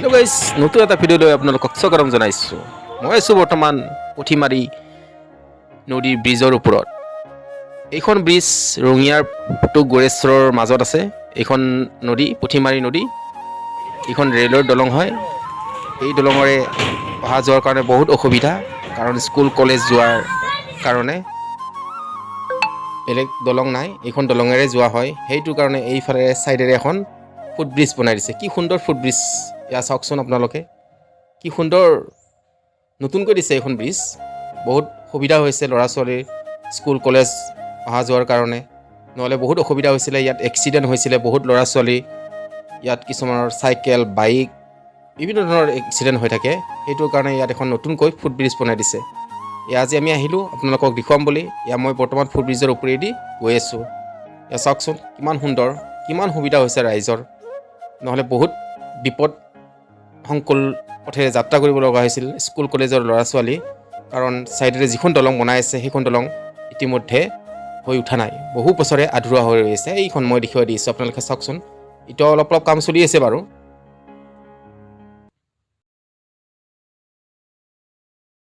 Hello' guys, নতুন এটা video' লৈ আপোনালোকক স্বাগতম জনাইছোঁ। মই আছোঁ বৰ্তমান পুঠিমাৰী নদীৰ ব্ৰিজৰ ওপৰত। এইখন ব্ৰিজ ৰঙিয়াৰ টু গড়েশ্বৰৰ মাজত আছে। এইখন নদী পুঠিমাৰী নদী। এইখন ৰেলৰ দলং হয়। এই দলঙৰে অহা যোৱাৰ কাৰণে বহুত অসুবিধা, কাৰণ স্কুল কলেজ যোৱাৰ কাৰণে বেলেগ দলং নাই, এইখন দলঙেৰে যোৱা হয়। সেইটো কাৰণে এইফালে ছাইডেৰে এখন ফুটব্ৰিজ বনাই দিছে। কি সুন্দৰ ফুটব্ৰিজ, এয়া চাওকচোন আপোনালোকে, কি সুন্দৰ নতুনকৈ দিছে এইখন ব্ৰিজ। বহুত সুবিধা হৈছে ল'ৰা ছোৱালীৰ স্কুল কলেজ অহা যোৱাৰ কাৰণে, নহ'লে বহুত অসুবিধা হৈছিলে। ইয়াত এক্সিডেণ্ট হৈছিলে বহুত ল'ৰা ছোৱালী, ইয়াত কিছুমানৰ চাইকেল বাইক বিভিন্ন ধৰণৰ এক্সিডেণ্ট হৈ থাকে। সেইটোৰ কাৰণে ইয়াত এখন নতুনকৈ ফুটব্ৰিজ বনাই দিছে। এয়া আজি আমি আহিলোঁ আপোনালোকক দেখুৱাম বুলি। এয়া মই বৰ্তমান ফুটব্ৰিজৰ ওপৰেদি গৈ আছোঁ। এয়া চাওকচোন কিমান সুন্দৰ, কিমান সুবিধা হৈছে ৰাইজৰ, নহ'লে বহুত বিপদ সংকুল পথেৰে যাত্ৰা কৰিব লগা হৈছিল স্কুল কলেজৰ ল'ৰা ছোৱালী, কাৰণ ছাইডেৰে যিখন দলং বনাই আছে সেইখন দলং ইতিমধ্যে হৈ উঠা নাই, বহু বছৰে আধৰুৱা হৈ ৰৈ আছে। এইখন মই দেখুৱাই দিছোঁ, আপোনালোকে চাওকচোন। এতিয়া অলপ কাম চলি আছে বাৰু,